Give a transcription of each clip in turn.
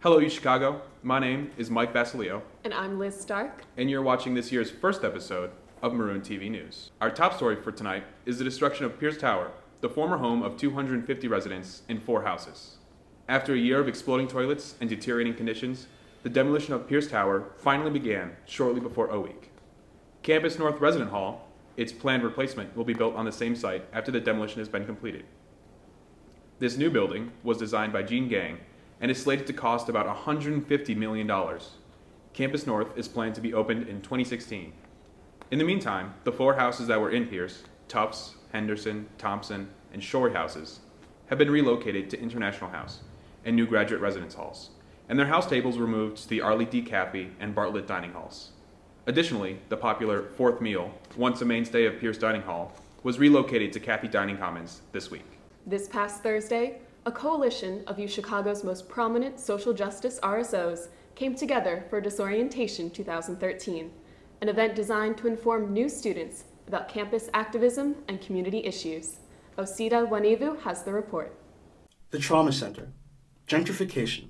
Hello, East Chicago. My name is Mike Basilio. And I'm Liz Stark. And you're watching this year's first episode of Maroon TV News. Our top story for tonight is the destruction of Pierce Tower, the former home of 250 residents in 4 houses. After a year of exploding toilets and deteriorating conditions, the demolition of Pierce Tower finally began shortly before O Week. Campus North Resident Hall, its planned replacement, will be built on the same site after the demolition has been completed. This new building was designed by Gene Gang and is slated to cost about $150 million. Campus North is planned to be opened in 2016. In the meantime, the 4 houses that were in Pierce, Tufts, Henderson, Thompson, and Shorey houses, have been relocated to International House and new graduate residence halls, and their house tables were moved to the Arlie D. Caffey and Bartlett dining halls. Additionally, the popular Fourth Meal, once a mainstay of Pierce Dining Hall, was relocated to Caffey Dining Commons this week. This past Thursday, a coalition of UChicago's most prominent social justice RSOs came together for Disorientation 2013, an event designed to inform new students about campus activism and community issues. Osita Wanevu has the report. The Trauma Center, gentrification,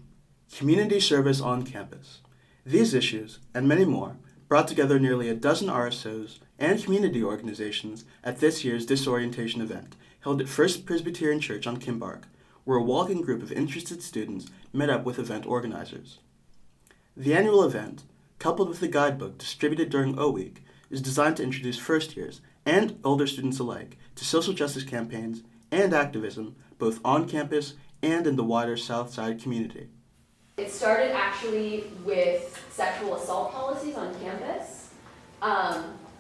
community service on campus. These issues, and many more, brought together nearly a dozen RSOs and community organizations at this year's Disorientation event held at First Presbyterian Church on Kimbark, where a walking group of interested students met up with event organizers. The annual event, coupled with the guidebook distributed during O Week, is designed to introduce first years and older students alike to social justice campaigns and activism both on campus and in the wider South Side community. It started actually with sexual assault policies on campus.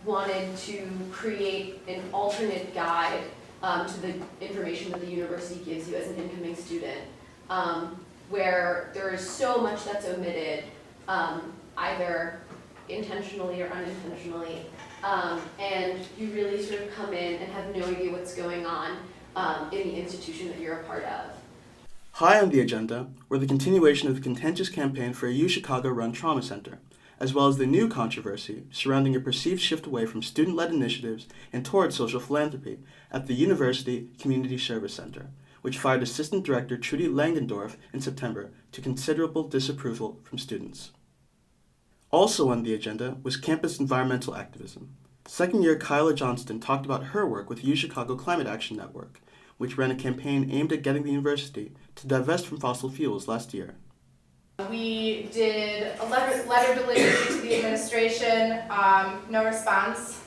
Wanted to create an alternate guide to the information that the university gives you as an incoming student, where there is so much that's omitted, either intentionally or unintentionally, and you really sort of come in and have no idea what's going on in the institution that you're a part of. High on the agenda were the continuation of the contentious campaign for a UChicago-run trauma center, as well as the new controversy surrounding a perceived shift away from student-led initiatives and toward social philanthropy at the University Community Service Center, which fired Assistant Director Trudy Langendorf in September to considerable disapproval from students. Also on the agenda was campus environmental activism. Second-year Kyla Johnston talked about her work with UChicago Climate Action Network, which ran a campaign aimed at getting the university to divest from fossil fuels last year. We did a letter delivery to the administration, no response.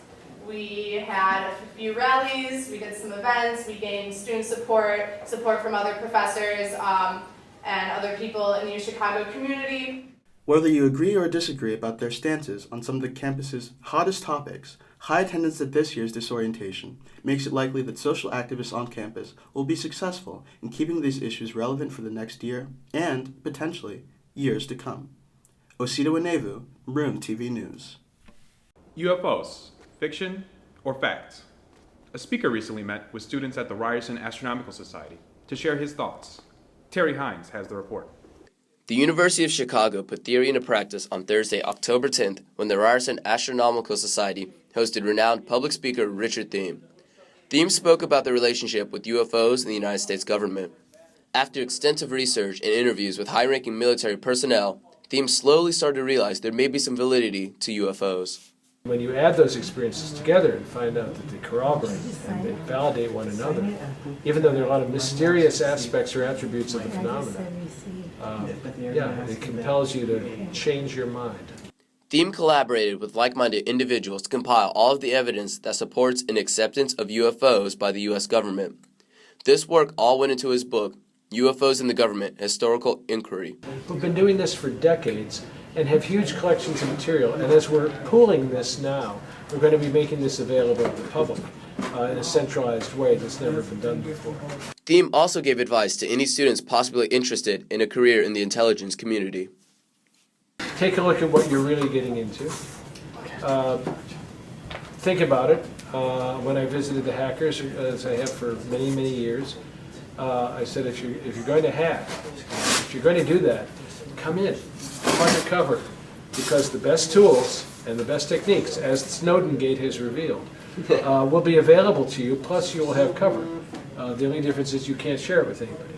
We had a few rallies, we did some events, we gained student support from other professors and other people in the UChicago community. Whether you agree or disagree about their stances on some of the campus's hottest topics, high attendance at this year's Disorientation makes it likely that social activists on campus will be successful in keeping these issues relevant for the next year and, potentially, years to come. Osita Wanevu, Maroon TV News. UFOs, fiction or fact? A speaker recently met with students at the Ryerson Astronomical Society to share his thoughts. Terry Hines has the report. The University of Chicago put theory into practice on Thursday, October 10th, when the Ryerson Astronomical Society hosted renowned public speaker Richard Thiem. Thiem spoke about the relationship with UFOs and the United States government. After extensive research and interviews with high-ranking military personnel, Thiem slowly started to realize there may be some validity to UFOs. When you add those experiences together and find out that they corroborate and they validate one another, even though there are a lot of mysterious aspects or attributes of the phenomenon, it compels you to change your mind. Thiem collaborated with like-minded individuals to compile all of the evidence that supports an acceptance of UFOs by the U.S. government. This work all went into his book, UFOs in the Government, Historical Inquiry. We've been doing this for decades and have huge collections of material, and as we're pooling this now, we're going to be making this available to the public in a centralized way that's never been done before. Thiem also gave advice to any students possibly interested in a career in the intelligence community. Take a look at what you're really getting into. Think about it. When I visited the hackers, as I have for many, many years, I said, if you're going to hack, if you're going to do that, come in, undercover, because the best tools and the best techniques, as Snowden Gate has revealed, will be available to you, plus you will have cover. The only difference is you can't share it with anybody.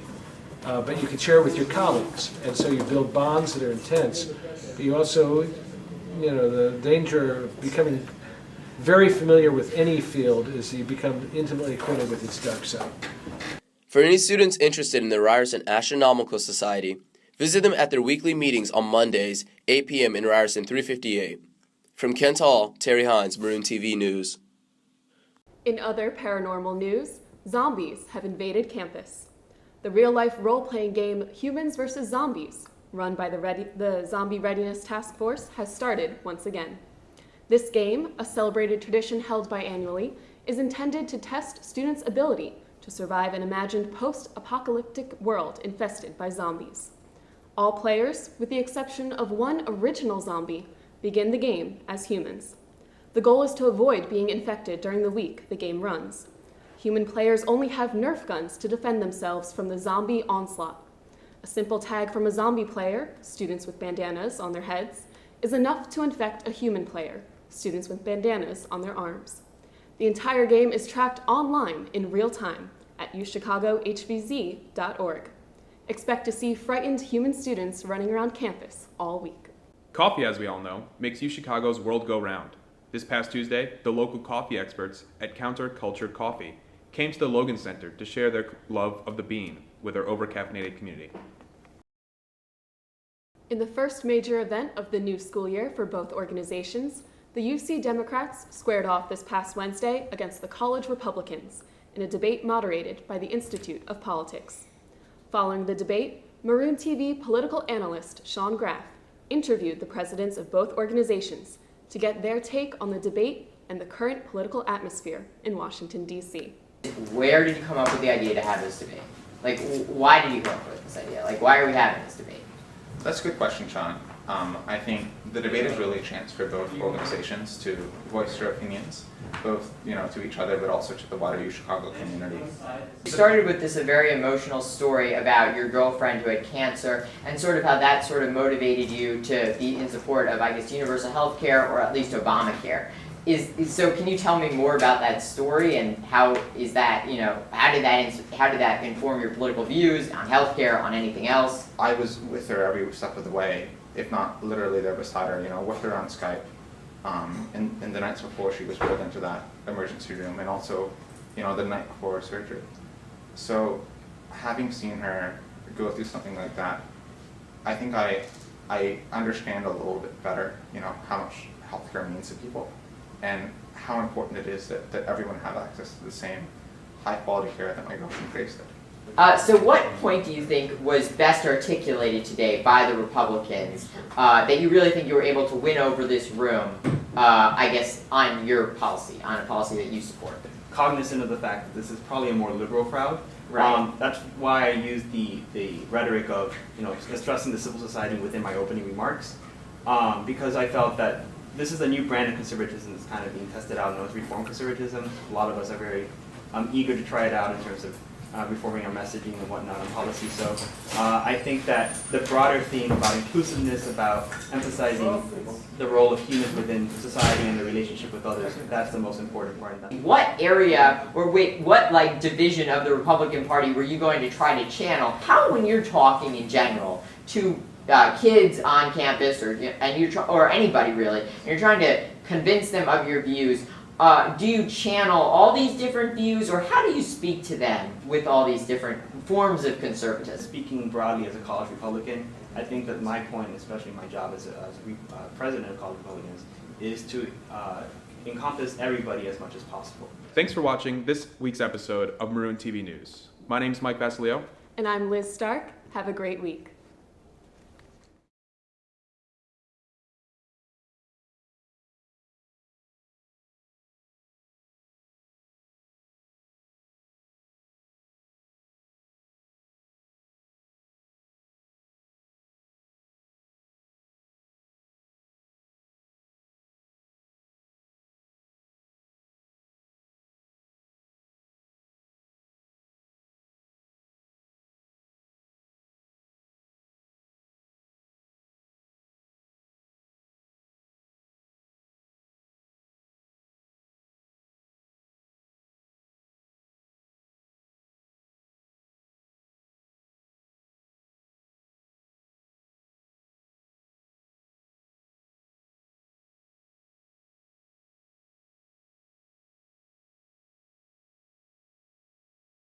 but you can share it with your colleagues. And so you build bonds that are intense. But you also, the danger of becoming very familiar with any field is you become intimately acquainted with its dark side. For any students interested in the Ryerson Astronomical Society, visit them at their weekly meetings on Mondays, 8 p.m. in Ryerson 358. From Kent Hall, Terry Hines, Maroon TV News. In other paranormal news, zombies have invaded campus. The real-life role-playing game Humans vs. Zombies, run by the Zombie Readiness Task Force, has started once again. This game, a celebrated tradition held biannually, is intended to test students' ability to survive an imagined post-apocalyptic world infested by zombies. All players, with the exception of one original zombie, begin the game as humans. The goal is to avoid being infected during the week the game runs. Human players only have Nerf guns to defend themselves from the zombie onslaught. A simple tag from a zombie player, students with bandanas on their heads, is enough to infect a human player, students with bandanas on their arms. The entire game is tracked online in real time at uchicagohvz.org. Expect to see frightened human students running around campus all week. Coffee, as we all know, makes UChicago's world go round. This past Tuesday, the local coffee experts at Counterculture Coffee came to the Logan Center to share their love of the bean with our overcaffeinated community. In the first major event of the new school year for both organizations, the UC Democrats squared off this past Wednesday against the College Republicans in a debate moderated by the Institute of Politics. Following the debate, Maroon TV political analyst Sean Graff interviewed the presidents of both organizations to get their take on the debate and the current political atmosphere in Washington, D.C. Where did you come up with the idea to have this debate? Why did you come up with this idea? Why are we having this debate? That's a good question, Sean. I think the debate is really a chance for both organizations to voice their opinions, both to each other, but also to the wider Chicago community. You started with this a very emotional story about your girlfriend who had cancer, and sort of how that sort of motivated you to be in support of, I guess, universal health care, or at least Obamacare. So can you tell me more about that story, and how is that, how did that inform your political views on healthcare, on anything else? I was with her every step of the way, if not literally there beside her, with her on Skype. And the nights before she was pulled into that emergency room, and also, the night before her surgery. So having seen her go through something like that, I think I understand a little bit better, how much healthcare means to people, and how important it is that everyone have access to the same high quality care that my girlfriend faced it. So what point do you think was best articulated today by the Republicans that you really think you were able to win over this room, I guess, on your policy, on a policy that you support? Cognizant of the fact that this is probably a more liberal crowd. Right. That's why I used the rhetoric of stressing the civil society within my opening remarks, because I felt that this is a new brand of conservatism that's kind of being tested out, known as reform conservatism. A lot of us are very eager to try it out in terms of reforming our messaging and whatnot on policy. So I think that the broader theme about inclusiveness, about emphasizing the role of humans within society and the relationship with others, that's the most important part of that. What area, or what division of the Republican Party were you going to try to channel? How, when you're talking in general to kids on campus, or anybody really, and you're trying to convince them of your views, do you channel all these different views, or how do you speak to them with all these different forms of conservatism? Speaking broadly as a college Republican, I think that my point, especially my job as president of College Republicans, is to encompass everybody as much as possible. Thanks for watching this week's episode of Maroon TV News. My name's Mike Basilio. And I'm Liz Stark. Have a great week.